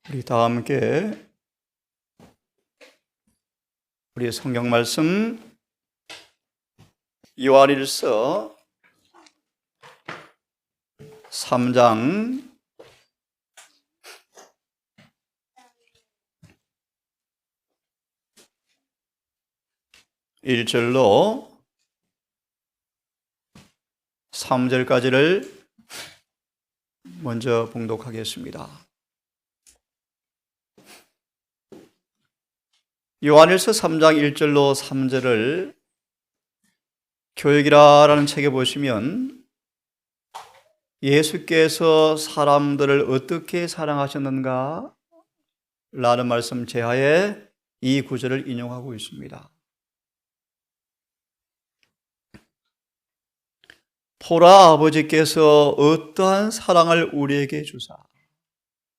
우리 다 함께 우리 성경 말씀 요한일서 3장 1절로 3절까지를 먼저 봉독하겠습니다. 요한일서 3장 1절로 3절을 교육이라는 책에 보시면 예수께서 사람들을 어떻게 사랑하셨는가 라는 말씀 제하에 이 구절을 인용하고 있습니다. 보라, 아버지께서 어떠한 사랑을 우리에게 주사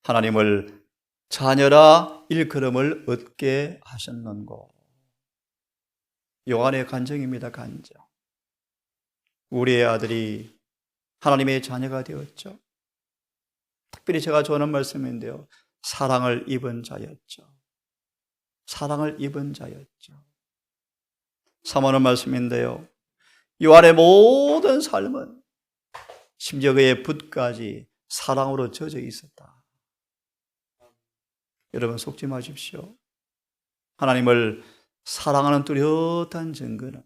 하나님을 자녀라 일컬음을 얻게 하셨는고. 요한의 간증입니다. 간증. 우리의 아들이 하나님의 자녀가 되었죠. 특별히 제가 좋아하는 말씀인데요, 사랑을 입은 자였죠. 사랑을 입은 자였죠. 사모하는 말씀인데요, 요한의 모든 삶은 심지어 그의 붓까지 사랑으로 젖어 있었다. 여러분 속지 마십시오. 하나님을 사랑하는 뚜렷한 증거는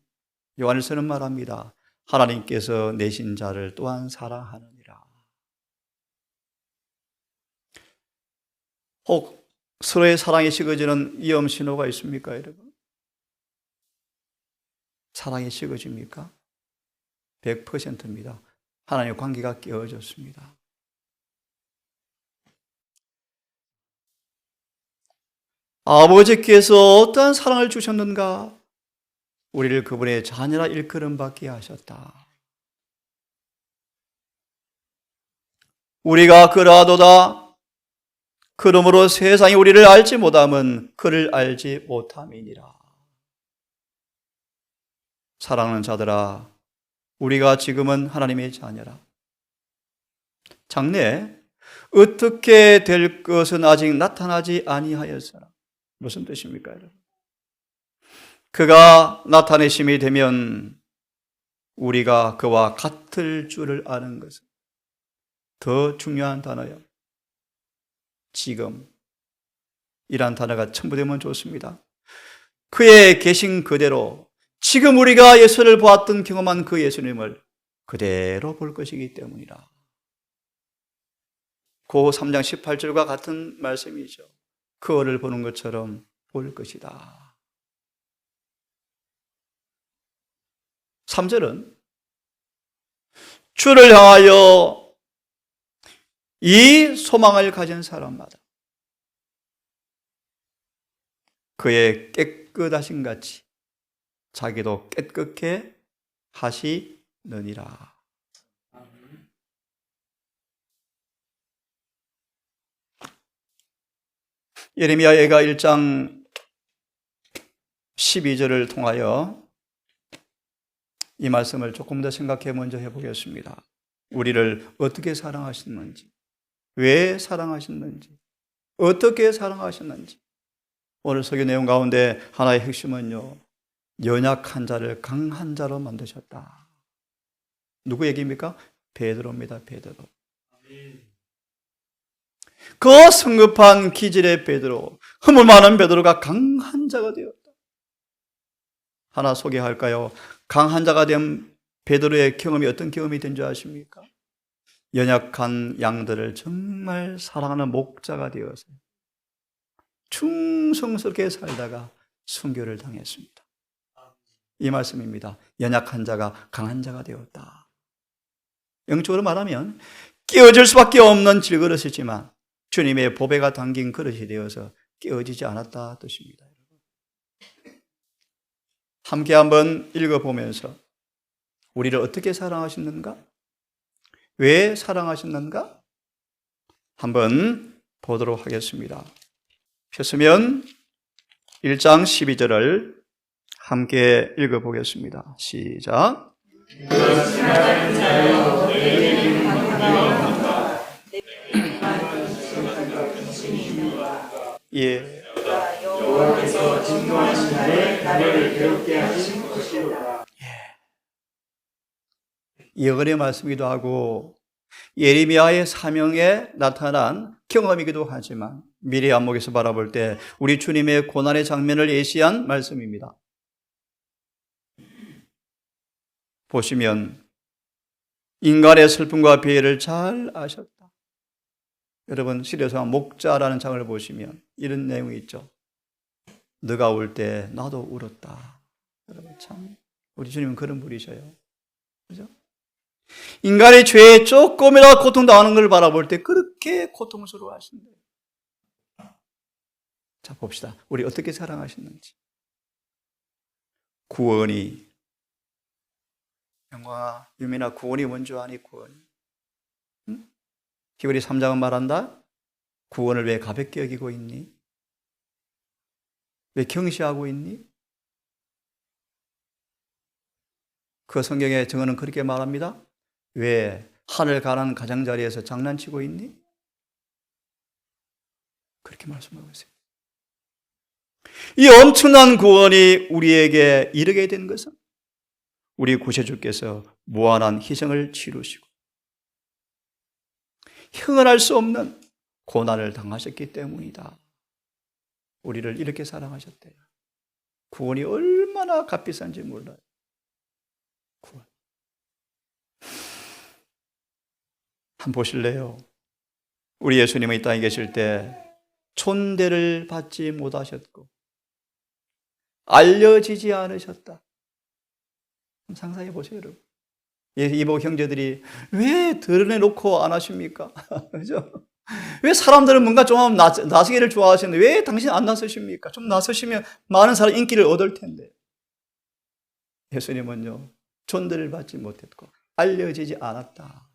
요한일서는 말합니다. 하나님께서 내신 자를 또한 사랑하느니라. 혹 서로의 사랑이 식어지는 위험 신호가 있습니까, 여러분? 사랑이 식어집니까? 100%입니다. 하나님의 관계가 깨어졌습니다. 아버지께서 어떠한 사랑을 주셨는가? 우리를 그분의 자녀라 일컬음받게 하셨다. 우리가 그러하도다. 그러므로 세상이 우리를 알지 못함은 그를 알지 못함이니라. 사랑하는 자들아, 우리가 지금은 하나님의 자녀라. 장래 어떻게 될 것은 아직 나타나지 아니하였으나. 무슨 뜻입니까, 여러분? 그가 나타내심이 되면 우리가 그와 같을 줄을 아는 것은 더 중요한 단어요. 지금 이란 단어가 첨부되면 좋습니다. 그의 계신 그대로 지금 우리가 예수를 보았던 경험한 그 예수님을 그대로 볼 것이기 때문이라. 고 3장 18절과 같은 말씀이죠. 그를 보는 것처럼 볼 것이다. 3절은 주를 향하여 이 소망을 가진 사람마다 그의 깨끗하신 같이 자기도 깨끗게 하시느니라. 예레미야가 1장 12절을 통하여 이 말씀을 조금 더 생각해 먼저 해보겠습니다. 우리를 어떻게 사랑하셨는지, 왜 사랑하셨는지, 어떻게 사랑하셨는지. 오늘 설교 내용 가운데 하나의 핵심은요, 연약한 자를 강한 자로 만드셨다. 누구 얘기입니까? 베드로입니다. 베드로. 그 성급한 기질의 베드로, 허물 많은 베드로가 강한 자가 되었다. 하나 소개할까요? 강한 자가 된 베드로의 경험이 어떤 경험이 된 줄 아십니까? 연약한 양들을 정말 사랑하는 목자가 되어서 충성스럽게 살다가 순교를 당했습니다. 이 말씀입니다. 연약한 자가 강한 자가 되었다. 영적으로 말하면 깨어질 수밖에 없는 질그릇이지만 주님의 보배가 담긴 그릇이 되어서 깨어지지 않았다 뜻입니다. 함께 한번 읽어보면서 우리를 어떻게 사랑하셨는가? 왜 사랑하셨는가? 한번 보도록 하겠습니다. 폈으면 1장 12절을 함께 읽어보겠습니다. 시작. 예. 여호와께서 진노하신 날에 나를 괴롭게 하신 것이로다. 여건의 말씀이기도 하고 예레미야의 사명에 나타난 경험이기도 하지만 미래 안목에서 바라볼 때 우리 주님의 고난의 장면을 예시한 말씀입니다. 보시면 인간의 슬픔과 비애를 잘 아셨다. 여러분 시대에서 목자라는 장을 보시면 이런 내용이 있죠. 너가 울 때 나도 울었다. 여러분 참 우리 주님은 그런 분이셔요. 그죠? 인간의 죄에 조금이라도 고통당하는 걸 바라볼 때 그렇게 고통스러워 하신대요. 자 봅시다. 우리 어떻게 사랑하셨는지. 구원이 영광아 유민아 구원이 뭔지 아니 구원이. 응? 히브리 3장은 말한다. 구원을 왜 가볍게 여기고 있니? 왜 경시하고 있니? 그 성경의 증언은 그렇게 말합니다. 왜 하늘 가난 가장자리에서 장난치고 있니? 그렇게 말씀하고 있어요. 이 엄청난 구원이 우리에게 이르게 된 것은 우리 구세주께서 무한한 희생을 치르시고 형언할 수 없는 고난을 당하셨기 때문이다. 우리를 이렇게 사랑하셨대요. 구원이 얼마나 값비싼지 몰라요. 구원. 한번 보실래요? 우리 예수님은 이 땅에 계실 때 촌대를 받지 못하셨고 알려지지 않으셨다. 상상해 보세요, 여러분. 이복 형제들이 왜 드러내놓고 안 하십니까? 그죠? 왜 사람들은 뭔가 좀 나서기를 좋아하시는데 왜 당신 안 나서십니까? 좀 나서시면 많은 사람 인기를 얻을 텐데. 예수님은요, 존대를 받지 못했고 알려지지 않았다.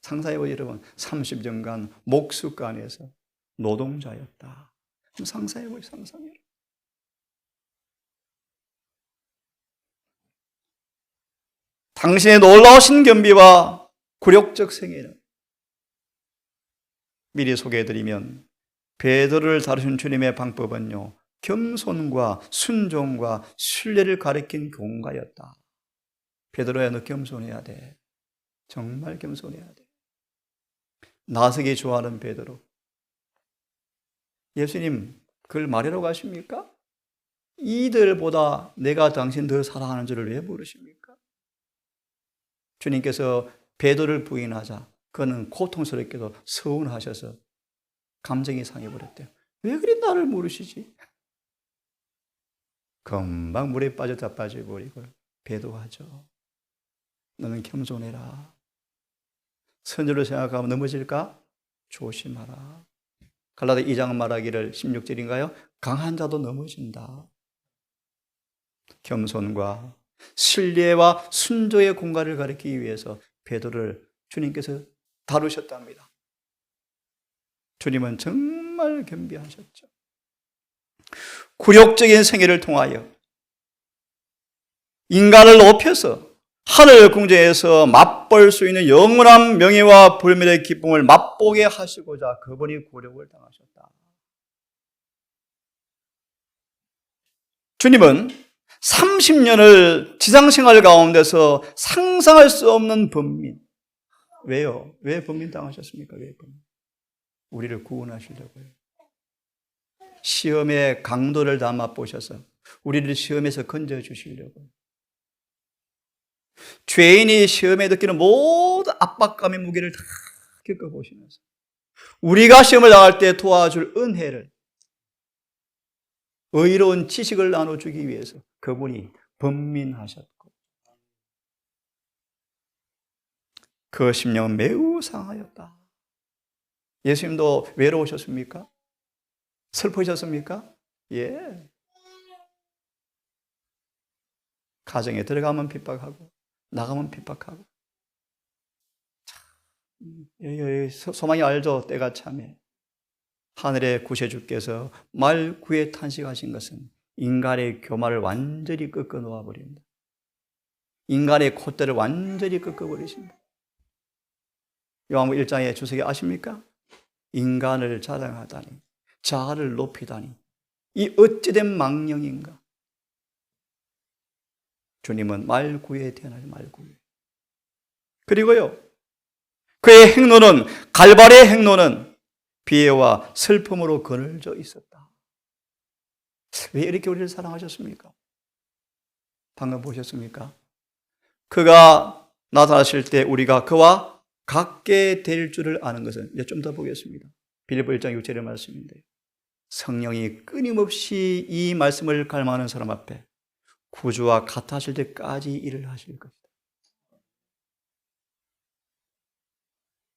상상해보세요, 여러분. 30년간 목숫간에서 노동자였다. 상상해보세요, 상상해요. 당신의 놀라우신 겸비와 굴욕적 생애는 미리 소개해드리면 베드로를 다루신 주님의 방법은요, 겸손과 순종과 신뢰를 가리킨 교훈가였다. 베드로야, 너 겸손해야 돼. 정말 겸손해야 돼. 나서기 좋아하는 베드로. 예수님 그걸 말이라고 하십니까? 이들보다 내가 당신 더 사랑하는 줄을 왜 모르십니까? 주님께서 베드로를 부인하자 그는 고통스럽게도 서운하셔서 감정이 상해버렸대요. 왜 그리 나를 모르시지? 금방 물에 빠졌다 빠져버리고 배도하죠. 너는 겸손해라. 선조를 생각하면 넘어질까? 조심하라. 갈라디아 2장은 말하기를 16절인가요? 강한 자도 넘어진다. 겸손과 신뢰와 순조의 공간을 가리키기 위해서 베드로를 주님께서 다루셨답니다. 주님은 정말 겸비하셨죠. 굴욕적인 생애를 통하여 인간을 높여서 하늘 궁정에서 맛볼 수 있는 영원한 명예와 불멸의 기쁨을 맛보게 하시고자 그분이 굴욕을 당하셨다. 주님은 30년을 지상생활 가운데서 상상할 수 없는 번민. 왜요? 왜 번민 당하셨습니까? 왜 번민? 우리를 구원하시려고요. 시험의 강도를 다 맛보셔서 우리를 시험에서 건져주시려고요. 죄인이 시험에 느끼는 모든 압박감의 무게를 다 겪어보시면서 우리가 시험을 당할 때 도와줄 은혜를, 의로운 지식을 나눠주기 위해서 그분이 번민하셨고 그 심령은 매우 상하였다. 예수님도 외로우셨습니까? 슬프셨습니까? 예. 가정에 들어가면 핍박하고 나가면 핍박하고. 소망이 알죠? 때가 참에. 하늘의 구세주께서 말구에 탄식하신 것은 인간의 교만을 완전히 꺾어 놓아버립니다. 인간의 콧대를 완전히 꺾어버리십니다. 요한복음 1장의 주석이 아십니까? 인간을 자랑하다니, 자아를 높이다니, 이 어찌된 망령인가? 주님은 말구에 태어나요, 말구에. 그리고요, 그의 행로는, 갈바리의 행로는 비애와 슬픔으로 그늘져 있었다. 왜 이렇게 우리를 사랑하셨습니까? 방금 보셨습니까? 그가 나타나실 때 우리가 그와 같게 될 줄을 아는 것은, 이제 좀 더 보겠습니다. 빌립보 1장 6절의 말씀인데요. 성령이 끊임없이 이 말씀을 갈망하는 사람 앞에 구주와 같아질 때까지 일을 하실 것이다.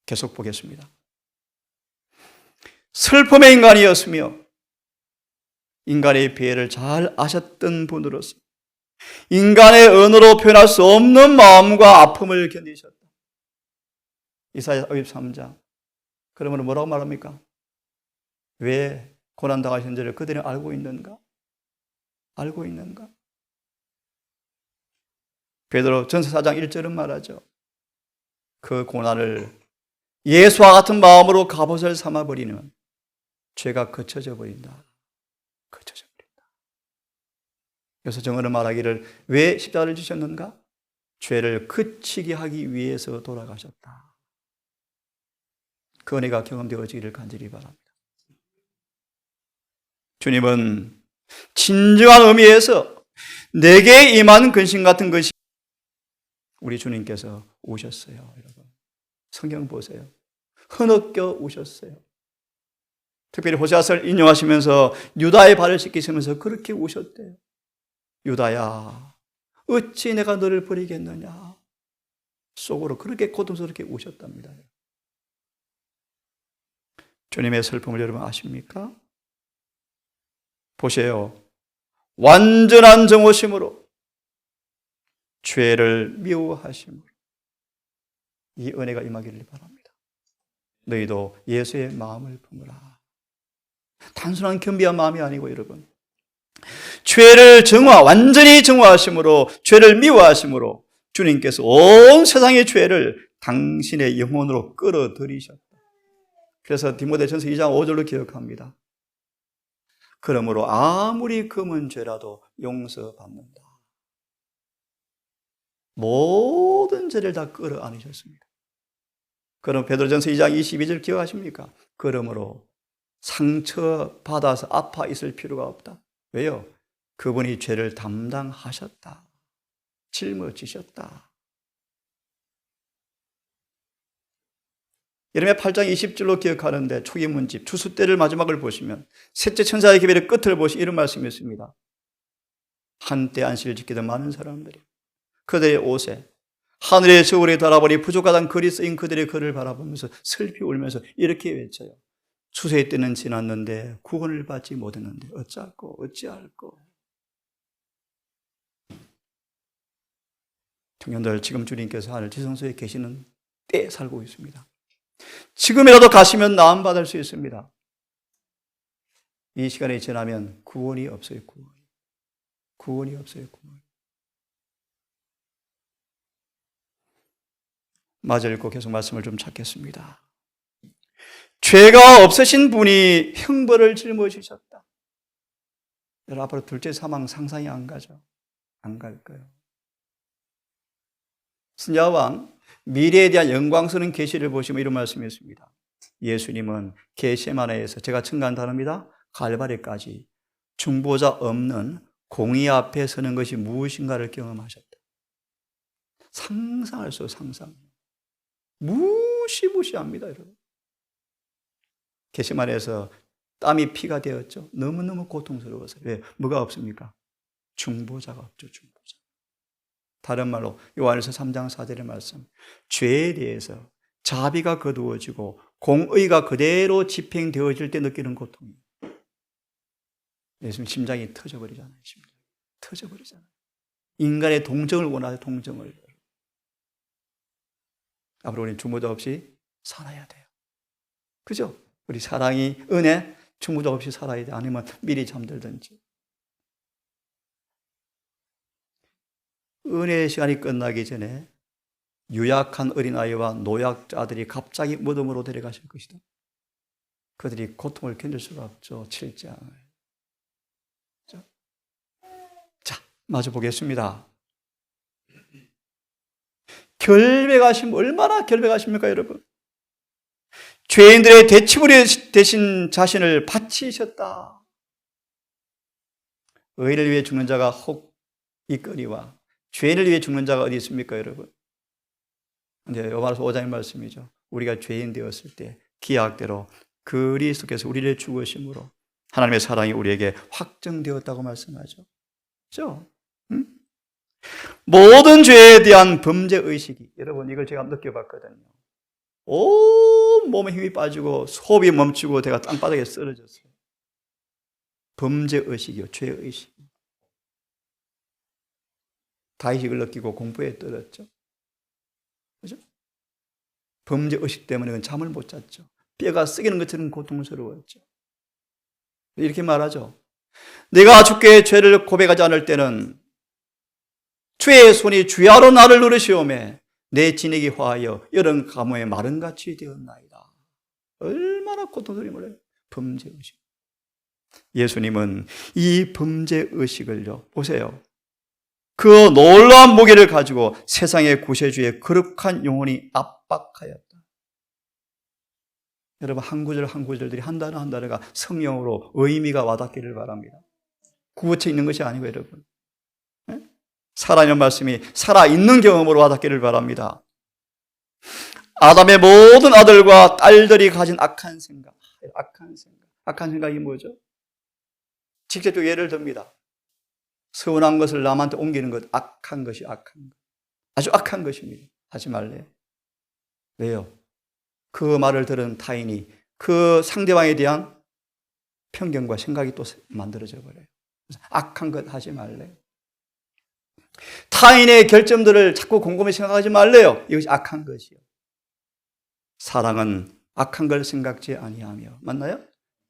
계속 보겠습니다. 슬픔의 인간이었으며 인간의 피해를 잘 아셨던 분으로서 인간의 언어로 표현할 수 없는 마음과 아픔을 견디셨다. 이사야 53장. 그러면 뭐라고 말합니까? 왜 고난당하신지를 그들은 알고 있는가? 알고 있는가? 베드로 전서 4장 1절은 말하죠. 그 고난을 예수와 같은 마음으로 갑옷을 삼아버리면 죄가 거쳐져 버린다. 거쳐져 버린다. 그래서 정언은 말하기를 왜 십자가를 지셨는가? 죄를 그치게 하기 위해서 돌아가셨다. 그 은혜가 경험되어지기를 간절히 바랍니다. 주님은 진정한 의미에서 내게 임한 근심 같은 것이 우리 주님께서 오셨어요. 여러분 성경 보세요. 흐느껴 오셨어요. 특별히 호세아서를 인용하시면서 유다의 발을 씻기시면서 그렇게 오셨대요. 유다야 어찌 내가 너를 버리겠느냐 속으로 그렇게 고통스럽게 오셨답니다. 주님의 슬픔을 여러분 아십니까? 보세요. 완전한 정오심으로 죄를 미워하심으로 이 은혜가 임하기를 바랍니다. 너희도 예수의 마음을 품으라. 단순한 겸비한 마음이 아니고 여러분 죄를 완전히 정화하심으로 죄를 미워하심으로 주님께서 온 세상의 죄를 당신의 영혼으로 끌어들이셨다. 그래서 디모데전서 2장 5절로 기억합니다. 그러므로 아무리 금은 죄라도 용서받는다. 모든 죄를 다 끌어안으셨습니다. 그럼 베드로전서 2장 22절 기억하십니까? 그러므로 상처받아서 아파 있을 필요가 없다. 왜요? 그분이 죄를 담당하셨다. 짊어지셨다. 예레미야 8장 20절로 기억하는데 초기 문집 추수 때를 마지막을 보시면 셋째 천사의 기별의 끝을 보시면 이런 말씀이 있습니다. 한때 안식을 지키던 많은 사람들이 그들의 옷에 하늘의 저울에 달아보니 부족하다는 글이 쓰인 그들의 글을 바라보면서 슬피 울면서 이렇게 외쳐요. 추수의 때는 지났는데 구원을 받지 못했는데 어찌할꼬 어찌할꼬. 청년들 지금 주님께서 하늘 지성소에 계시는 때에 살고 있습니다. 지금이라도 가시면 나음 받을 수 있습니다. 이 시간이 지나면 구원이 없어요. 구원이 없어요. 마저 읽고 계속 말씀을 좀 찾겠습니다. 죄가 없으신 분이 형벌을 짊어지셨다. 여러분 앞으로 둘째 사망 상상이 안 가죠? 안 갈 거예요. 스냐왕 미래에 대한 영광스러운 계시를 보시면 이런 말씀이 있습니다. 예수님은 겟세마네에서 제가 첨가한답니다. 갈바리까지 중보자 없는 공의 앞에 서는 것이 무엇인가를 경험하셨다. 상상할 수 없어요. 상상. 무시무시합니다. 여러분. 겟세마네에서 땀이 피가 되었죠. 너무너무 고통스러워서. 왜? 뭐가 없습니까? 중보자가 없죠. 중보자. 다른 말로 요한일서 3장 4절의 말씀. 죄에 대해서 자비가 거두어지고 공의가 그대로 집행되어질 때 느끼는 고통이에요. 예수님 심장이 터져버리잖아요. 심장이 터져버리잖아요. 인간의 동정을 원하요. 동정을. 앞으로 우리는 중보자 없이 살아야 돼요. 그죠? 우리 사랑이 은혜 중보자 없이 살아야 돼. 아니면 미리 잠들든지. 은혜의 시간이 끝나기 전에 유약한 어린아이와 노약자들이 갑자기 무덤으로 데려가실 것이다. 그들이 고통을 견딜 수가 없죠. 7장. 자, 마저 보겠습니다. 결백하심, 얼마나 결백하십니까, 여러분? 죄인들의 대치물이 되신 자신을 바치셨다. 의를 위해 죽는 자가 혹 있거니와 죄인을 위해 죽는 자가 어디 있습니까, 여러분? 이제 요마서 5장의 말씀이죠. 우리가 죄인 되었을 때 기약대로 그리스도께서 우리를 죽으심으로 하나님의 사랑이 우리에게 확정되었다고 말씀하죠. 그렇죠? 응? 모든 죄에 대한 범죄 의식이, 여러분 이걸 제가 느껴봤거든요. 온 몸에 힘이 빠지고 호흡이 멈추고 내가 땅바닥에 쓰러졌어요. 범죄 의식이요, 죄 의식. 다이식을 느끼고 공부에 떨었죠. 그죠? 범죄 의식 때문에 잠을 못 잤죠. 뼈가 쓰기는 것처럼 고통스러웠죠. 이렇게 말하죠. 내가 주께 죄를 고백하지 않을 때는 주의 손이 주야로 나를 누르시오매 내 진액이 화하여 여름 가뭄에 마른같이 되었나이다. 얼마나 고통스러워요. 범죄 의식. 예수님은 이 범죄 의식을요, 보세요. 그 놀라운 무게를 가지고 세상의 구세주의 거룩한 영혼이 압박하였다. 여러분 한 구절 한 구절들이 한 단어 한 단어가 성령으로 의미가 와닿기를 바랍니다. 구어쳐 있는 것이 아니고 여러분, 살아있는 말씀이 살아있는 경험으로 와닿기를 바랍니다. 아담의 모든 아들과 딸들이 가진 악한 생각. 악한 생각이 뭐죠? 직접적으로 예를 듭니다. 서운한 것을 남한테 옮기는 것, 악한 것이 악한 것. 아주 악한 것입니다. 하지 말래요. 왜요? 그 말을 들은 타인이 그 상대방에 대한 편견과 생각이 또 만들어져 버려요. 악한 것 하지 말래요. 타인의 결점들을 자꾸 곰곰이 생각하지 말래요. 이것이 악한 것이요. 사랑은 악한 걸 생각지 아니하며, 맞나요?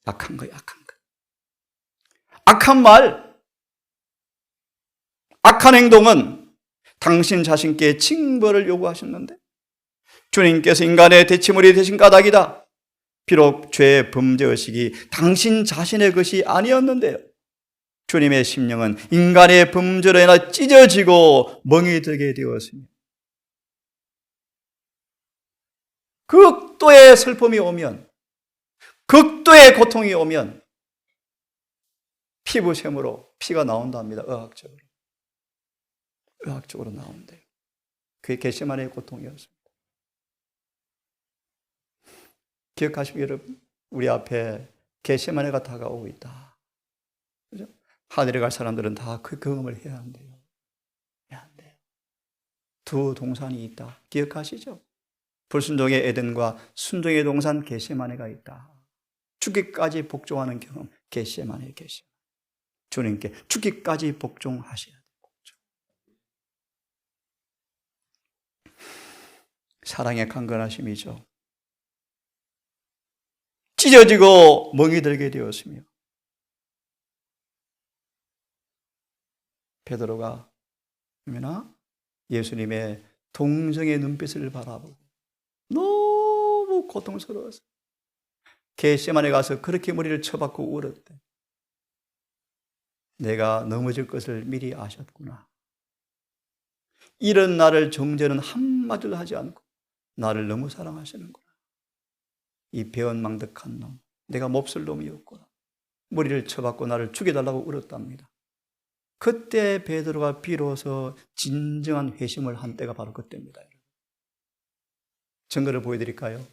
악한 거예요, 악한 것. 악한 말, 악한 행동은 당신 자신께 징벌을 요구하셨는데 주님께서 인간의 대치물이 되신 까닭이다. 비록 죄의 범죄의식이 당신 자신의 것이 아니었는데요, 주님의 심령은 인간의 범죄로 인해 찢어지고 멍이 들게 되었으며 극도의 슬픔이 오면, 극도의 고통이 오면 피부샘으로 피가 나온답니다. 의학적으로 나온대요. 그게 겟세마네의 고통이었습니다. 기억하시고 여러분, 우리 앞에 겟세마네가 다가오고 있다. 그죠? 하늘에 갈 사람들은 다 그 경험을 해야 한대요. 해야 한대요. 두 동산이 있다. 기억하시죠? 불순종의 에덴과 순종의 동산 겟세마네가 있다. 죽기까지 복종하는 경험, 겟세마네. 주님께 죽기까지 복종하셔야 돼요. 사랑의 강건하심이죠. 찢어지고 멍이 들게 되었으며 베드로가 예수님의 동정의 눈빛을 바라보고 너무 고통스러워서 겟세마네 가서 그렇게 머리를 쳐박고 울었대. 내가 넘어질 것을 미리 아셨구나. 이런 나를 정죄는 한마디도 하지 않고 나를 너무 사랑하시는구나. 이 배은망덕한 놈, 내가 몹쓸 놈이었구나. 머리를 쳐박고 나를 죽여달라고 울었답니다. 그때 베드로가 비로소 진정한 회심을 한 때가 바로 그때입니다. 증거를 보여드릴까요?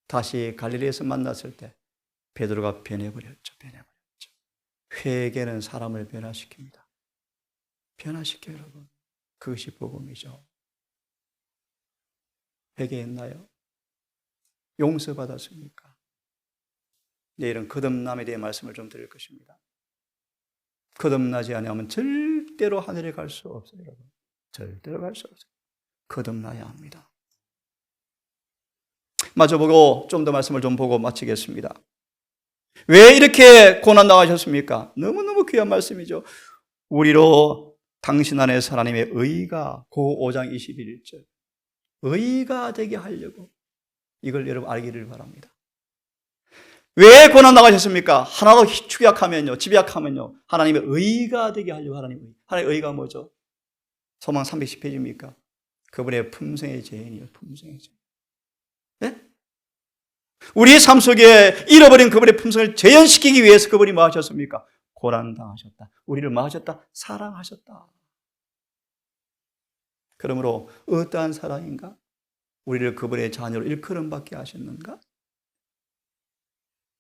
다시 갈릴리에서 만났을 때 베드로가 변해버렸죠. 회개는 사람을 변화시킵니다. 변화시켜요, 여러분. 그것이 복음이죠. 회개했나요? 용서받았습니까? 내일은 거듭남에 대해 말씀을 좀 드릴 것입니다. 거듭나지 않으면 절대로 하늘에 갈 수 없어요, 여러분. 절대로 갈 수 없어요. 거듭나야 합니다. 마저 보고 좀 더 말씀을 좀 보고 마치겠습니다. 왜 이렇게 고난당하셨습니까? 너무너무 귀한 말씀이죠. 우리로 당신 안에 하나님의 의가, 고 5장 21절, 의가 되게 하려고, 이걸 여러분 알기를 바랍니다. 왜 고난당하셨습니까? 하나로 축약하면요, 집약하면요, 하나님의 의가 되게 하려고. 하나님의 의가 뭐죠? 소망 310페이지입니까? 그분의 품성의 죄인이요, 품성의 죄인. 네? 우리의 삶 속에 잃어버린 그분의 품성을 재현시키기 위해서 그분이 뭐 하셨습니까? 고난당하셨다. 우리를 뭐 하셨다? 사랑하셨다. 그러므로 어떠한 사랑인가? 우리를 그분의 자녀로 일컬음받게 하셨는가?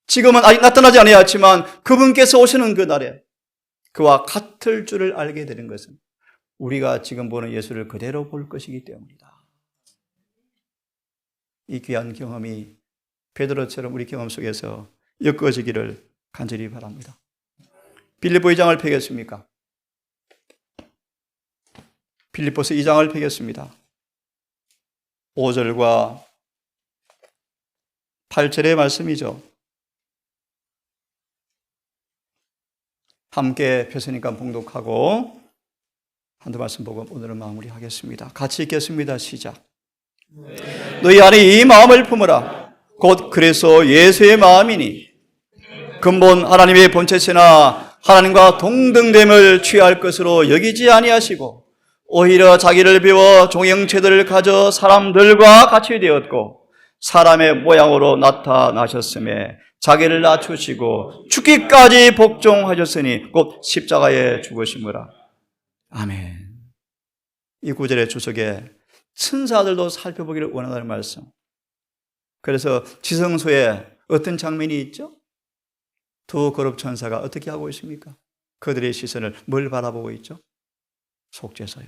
지금은 아직 나타나지 않았지만 그분께서 오시는 그 날에 그와 같을 줄을 알게 되는 것은 우리가 지금 보는 예수를 그대로 볼 것이기 때문이다. 이 귀한 경험이 베드로처럼 우리 경험 속에서 엮어지기를 간절히 바랍니다. 빌립보 2장을 펴겠습니까? 빌립보서 2장을 펴겠습니다. 5절과 8절의 말씀이죠. 함께 펴으니까 봉독하고 한두 말씀 보고 오늘은 마무리하겠습니다. 같이 읽겠습니다. 시작. 너희 안에 이 마음을 품으라. 곧 그래서 예수의 마음이니 근본 하나님의 본체시나 하나님과 동등됨을 취할 것으로 여기지 아니하시고 오히려 자기를 비워 종의 형체들을 가져 사람들과 같이 되었고 사람의 모양으로 나타나셨음에 자기를 낮추시고 죽기까지 복종하셨으니 곧 십자가에 죽으심이라. 아멘. 이 구절의 주석에 천사들도 살펴보기를 원한다는 말씀. 그래서 지성소에 어떤 장면이 있죠? 두 거룩 천사가 어떻게 하고 있습니까? 그들의 시선을 뭘 바라보고 있죠? 속죄서요.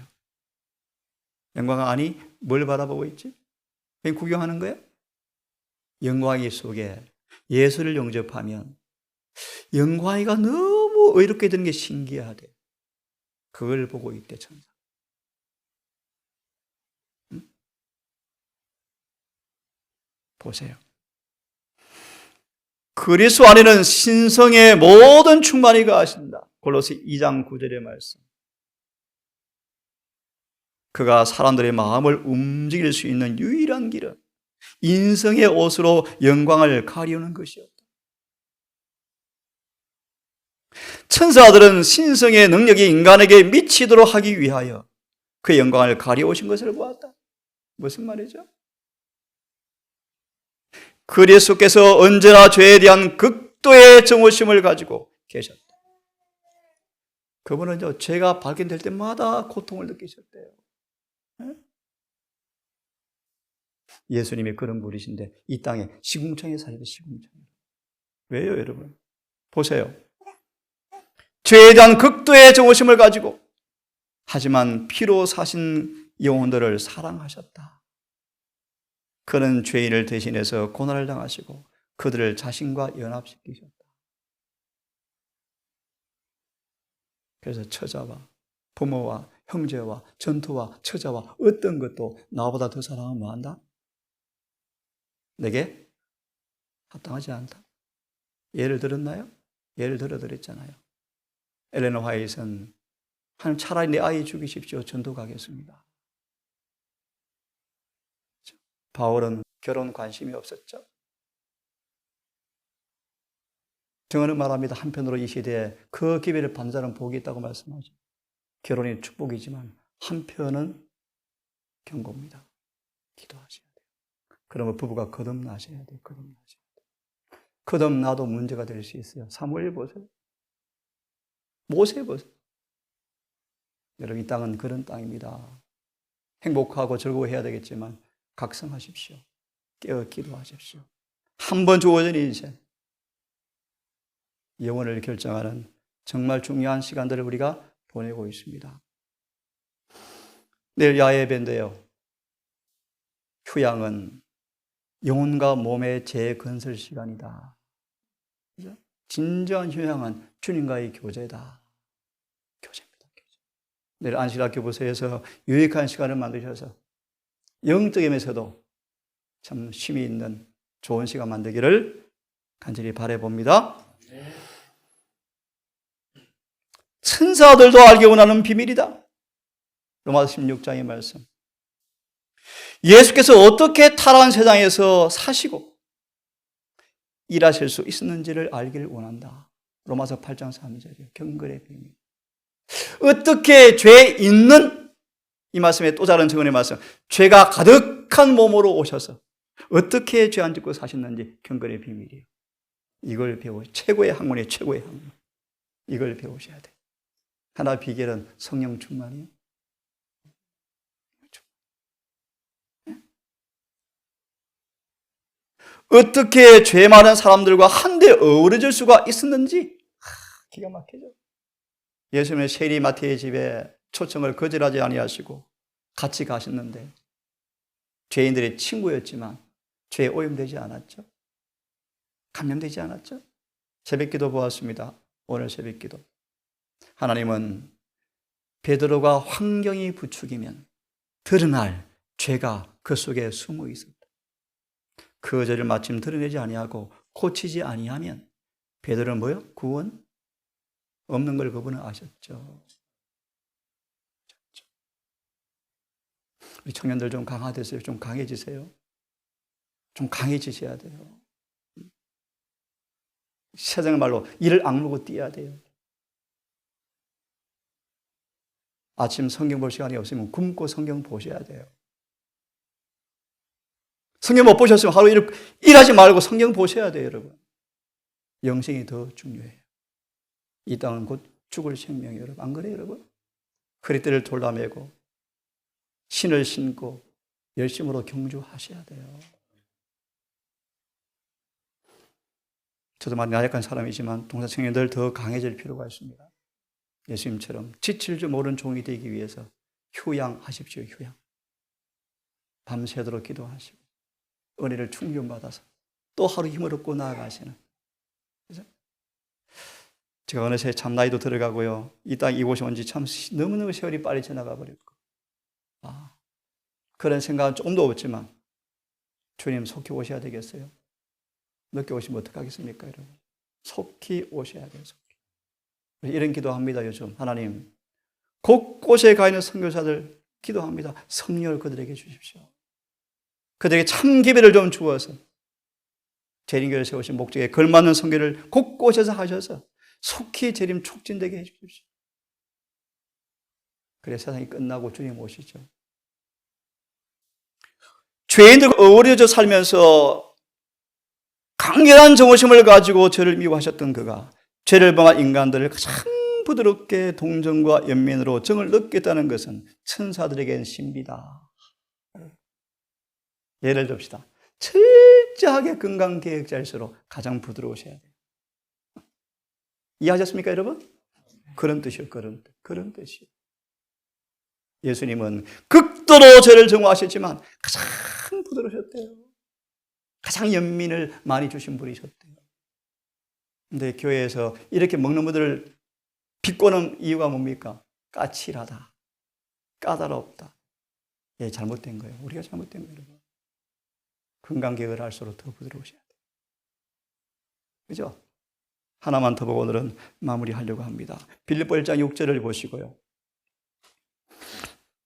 영광 아니 뭘 바라보고 있지? 그냥 구경하는 거예요? 영광이 속에 예수를 영접하면 영광이가 너무 의롭게 되는 게 신기하대. 그걸 보고 있대 천사. 응? 보세요. 그리스도 안에는 신성의 모든 충만이 가하신다. 골로새 2장 9절의 말씀. 그가 사람들의 마음을 움직일 수 있는 유일한 길은 인성의 옷으로 영광을 가리우는 것이었다. 천사들은 신성의 능력이 인간에게 미치도록 하기 위하여 그의 영광을 가리우신 것을 보았다. 무슨 말이죠? 그리스도께서 언제나 죄에 대한 극도의 정오심을 가지고 계셨다. 그분은 죄가 발견될 때마다 고통을 느끼셨대요. 예수님이 그런 분이신데 이 땅에 시궁창에 살고 시궁창에. 왜요, 여러분? 보세요. 죄에 대한 극도의 정오심을 가지고 하지만 피로 사신 영혼들을 사랑하셨다. 그는 죄인을 대신해서 고난을 당하시고 그들을 자신과 연합시키셨다. 그래서 처자와 부모와 형제와 전토와 처자와 어떤 것도 나보다 더 사랑하면 뭐한다? 내게 합당하지 않다. 예를 들었나요? 예를 들어드렸잖아요. 엘레나 화이트는 하나님 차라리 내 아이 죽이십시오. 전도 가겠습니다. 바울은 결혼 관심이 없었죠. 정언은 말합니다. 한편으로 이 시대에 그 기회를 받는 자는 복이 있다고 말씀하죠. 결혼이 축복이지만 한편은 경고입니다. 기도하셔야 돼요. 그러면 부부가 거듭나셔야 돼요. 거듭나셔야 돼요. 거듭나도 문제가 될 수 있어요. 사무엘 보세요. 모세 보세요. 여러분 이 땅은 그런 땅입니다. 행복하고 즐거워해야 되겠지만 각성하십시오. 깨어 기도하십시오. 한 번 주어진 인생 영혼을 결정하는 정말 중요한 시간들을 우리가 보내고 있습니다. 내일 야외배인데요. 휴양은 영혼과 몸의 재건설 시간이다. 그죠? 진정한 휴양은 주님과의 교제다. 교제입니다. 교제. 내일 안식일학교 부서에서 유익한 시간을 만드셔서 영적임에서도 참 쉼이 있는 좋은 시간 만들기를 간절히 바라봅니다. 천사들도 알기 원하는 비밀이다. 로마서 16장의 말씀. 예수께서 어떻게 타락한 세상에서 사시고 일하실 수 있었는지를 알기를 원한다. 로마서 8장 3절이에요. 경건의 비밀. 어떻게 죄 있는, 이 말씀에 또 다른 증언의 말씀, 죄가 가득한 몸으로 오셔서 어떻게 죄 안 짓고 사셨는지 경건의 비밀이에요. 이걸 최고의 학문이에요. 최고의 학문. 이걸 배우셔야 돼요. 하나 비결은 성령 충만이에요. 어떻게 죄 많은 사람들과 한데 어우러질 수가 있었는지 기가 막히죠. 예수님은 세리 마태의 집에 초청을 거절하지 아니하시고 같이 가셨는데 죄인들의 친구였지만 죄에 오염되지 않았죠. 감염되지 않았죠. 새벽기도 보았습니다. 오늘 새벽기도. 하나님은 베드로가 환경이 부추기면 드러날 죄가 그 속에 숨어 있었다. 그 죄를 마침 드러내지 아니하고 고치지 아니하면 베드로는 뭐요? 구원 없는 걸 그분은 아셨죠. 우리 청년들 좀 강화되세요. 좀 강해지세요. 좀 강해지셔야 돼요. 세상 말로 이를 악물고 뛰어야 돼요. 아침 성경 볼 시간이 없으면 굶고 성경 보셔야 돼요. 성경 못 보셨으면 하루 일하지 말고 성경 보셔야 돼요, 여러분. 영생이 더 중요해요. 이 땅은 곧 죽을 생명이에요, 여러분. 안 그래요, 여러분? 허리띠를 돌라매고 신을 신고 열심으로 경주하셔야 돼요. 저도 많이 나약한 사람이지만 동사 청년들 더 강해질 필요가 있습니다. 예수님처럼 지칠 줄 모르는 종이 되기 위해서 휴양하십시오. 휴양. 밤새도록 기도하시고 은혜를 충전받아서 또 하루 힘을 얻고 나아가시는. 그래서 제가 어느새 참 나이도 들어가고요. 이 땅 이곳에 온 지 참 너무너무 세월이 빨리 지나가 버렸고 그런 생각은 조금도 없지만 주님 속히 오셔야 되겠어요. 늦게 오시면 어떡하겠습니까, 여러분? 속히 오셔야 돼요. 속히. 이런 기도합니다, 요즘. 하나님, 곳곳에 가 있는 선교사들 기도합니다. 성령을 그들에게 주십시오. 그들에게 참 기회를 좀 주어서 재림교회를 세우신 목적에 걸맞는 선교를 곳곳에서 하셔서 속히 재림 촉진되게 해 주십시오. 그래 세상이 끝나고 주님 오시죠. 죄인들과 어우러져 살면서 강렬한 정오심을 가지고 죄를 미워하셨던 그가 죄를 범한 인간들을 가장 부드럽게 동정과 연민으로 정을 느꼈다는 것은 천사들에겐 신비다. 예를 듭시다. 철저하게 건강계획자일수록 가장 부드러우셔야 돼요. 이해하셨습니까, 여러분? 그런 뜻이요, 그런 뜻. 그런 뜻이요. 예수님은 극도로 죄를 정오하셨지만 가장 부드러우셨대요. 가장 연민을 많이 주신 분이셨대요. 근데 교회에서 이렇게 먹는 분들을 비꼬는 이유가 뭡니까? 까칠하다, 까다롭다. 예, 잘못된 거예요. 우리가 잘못된 거예요, 여러분. 건강계획을 할수록 더 부드러우셔야 돼요. 그죠? 하나만 더 보고 오늘은 마무리하려고 합니다. 빌립보 1장 6절을 보시고요.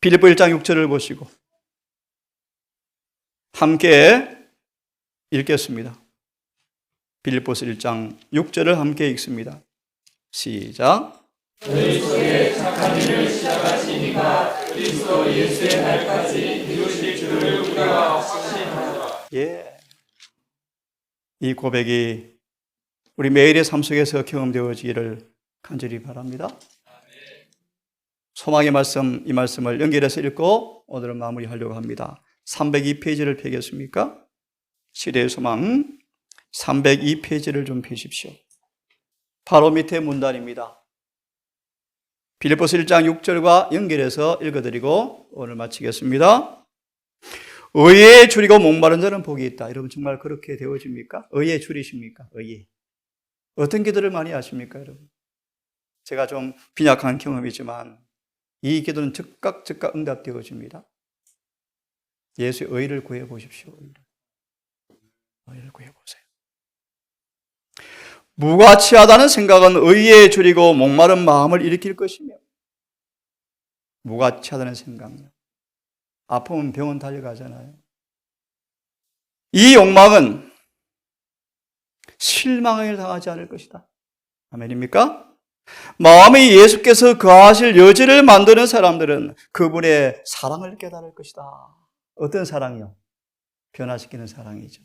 빌립보 1장 6절을 보시고 함께 읽겠습니다. 빌립보서 1장 6절을 함께 읽습니다. 시작. 너희 속에 착한 일을 시작하시니까 그리스도 예수의 날까지 이루실 줄을 우리가 확신하노라. 예. 이 고백이 우리 매일의 삶 속에서 경험되어지기를 간절히 바랍니다. 소망의 말씀, 이 말씀을 연결해서 읽고 오늘은 마무리하려고 합니다. 302페이지를 펴겠습니까? 시대의 소망 302페이지를 좀 펴십시오. 바로 밑에 문단입니다. 빌립보서 1장 6절과 연결해서 읽어드리고 오늘 마치겠습니다. 의에 줄이고 목마른 자는 복이 있다. 여러분 정말 그렇게 되어집니까? 의에 줄이십니까? 의에. 어떤 기도를 많이 하십니까, 여러분? 제가 좀 빈약한 경험이지만 이 기도는 즉각 응답되어집니다. 예수의 의를 구해보십시오. 의를 구해보세요. 무가치하다는 생각은 의에 줄이고 목마른 마음을 일으킬 것이며 무가치하다는 생각요. 아프면 병원 달려가잖아요. 이 욕망은 실망을 당하지 않을 것이다. 아멘입니까? 마음에 예수께서 거하실 여지를 만드는 사람들은 그분의 사랑을 깨달을 것이다. 어떤 사랑이요? 변화시키는 사랑이죠.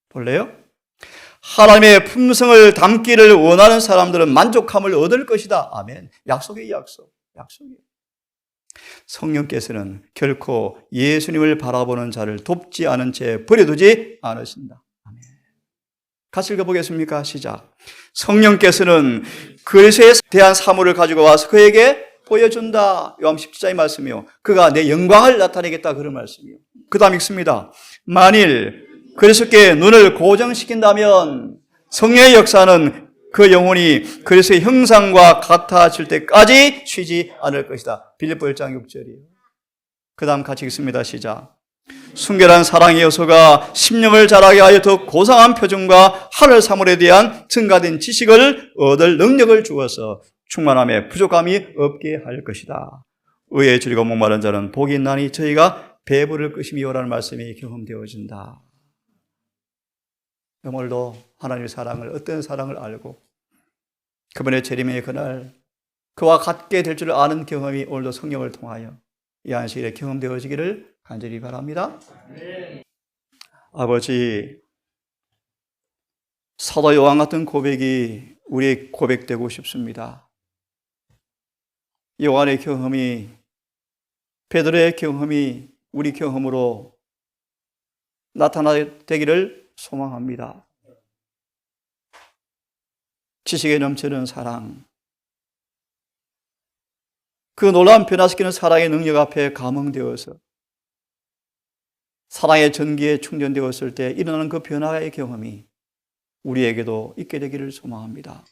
볼래요? 하나님의 품성을 담기를 원하는 사람들은 만족함을 얻을 것이다. 아멘. 약속이에요, 약속. 약속이에요. 성령께서는 결코 예수님을 바라보는 자를 돕지 않은 채 버려두지 않으신다. 아멘. 같이 읽어보겠습니까? 시작. 성령께서는 그리스도에 대한 사물을 가지고 와서 그에게 보여준다. 요한 17장의 말씀이요. 그가 내 영광을 나타내겠다. 그런 말씀이요. 그 다음 읽습니다. 만일 그리스도께 눈을 고정시킨다면 성령의 역사는 그 영혼이 그리스도의 형상과 같아질 때까지 쉬지 않을 것이다. 빌립보 1장 6절이에요. 그 다음 같이 읽습니다. 시작. 순결한 사랑의 요소가 심령을 자라게 하여 더 고상한 표준과 하늘 사물에 대한 증가된 지식을 얻을 능력을 주어서 충만함에 부족함이 없게 할 것이다. 의에 줄이고 목마른 자는 복이 있나니 저희가 배부를 것이미요라는 말씀이 경험되어진다. 오늘도 하나님의 사랑을, 어떤 사랑을 알고 그분의 재림의 그날 그와 같게 될 줄 아는 경험이 오늘도 성령을 통하여 이 안식일에 경험되어지기를 간절히 바랍니다. 네. 아버지, 사도 요한 같은 고백이 우리의 고백되고 싶습니다. 요한의 경험이, 베드로의 경험이 우리 경험으로 나타나되기를 소망합니다. 지식에 넘치는 사랑, 그 놀라운 변화시키는 사랑의 능력 앞에 감흥되어서 사랑의 전기에 충전되었을 때 일어나는 그 변화의 경험이 우리에게도 있게 되기를 소망합니다.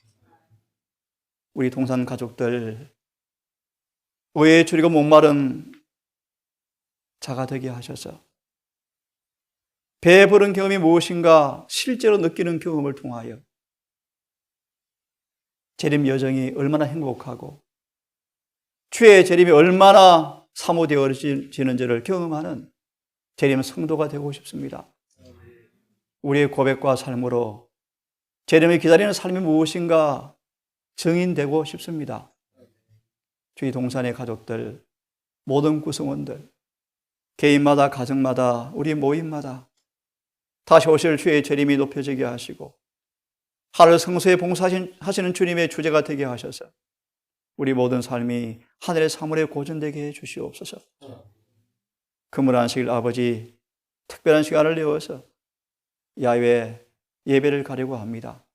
우리 동산 가족들, 의에 줄이고 목마른 자가 되게 하셔서 배부른 경험이 무엇인가 실제로 느끼는 경험을 통하여 재림 여정이 얼마나 행복하고 주의 재림이 얼마나 사모되어지는지를 경험하는 재림 성도가 되고 싶습니다. 우리의 고백과 삶으로 재림을 기다리는 삶이 무엇인가 증인되고 싶습니다. 주의 동산의 가족들, 모든 구성원들, 개인마다, 가정마다, 우리 모임마다 다시 오실 주의 재림이 높여지게 하시고 하늘 성소에 봉사하시는 주님의 주제가 되게 하셔서 우리 모든 삶이 하늘의 사물에 고전되게 해 주시옵소서. 금을 안식일 아버지 특별한 시간을 내어서 야외 예배를 가려고 합니다.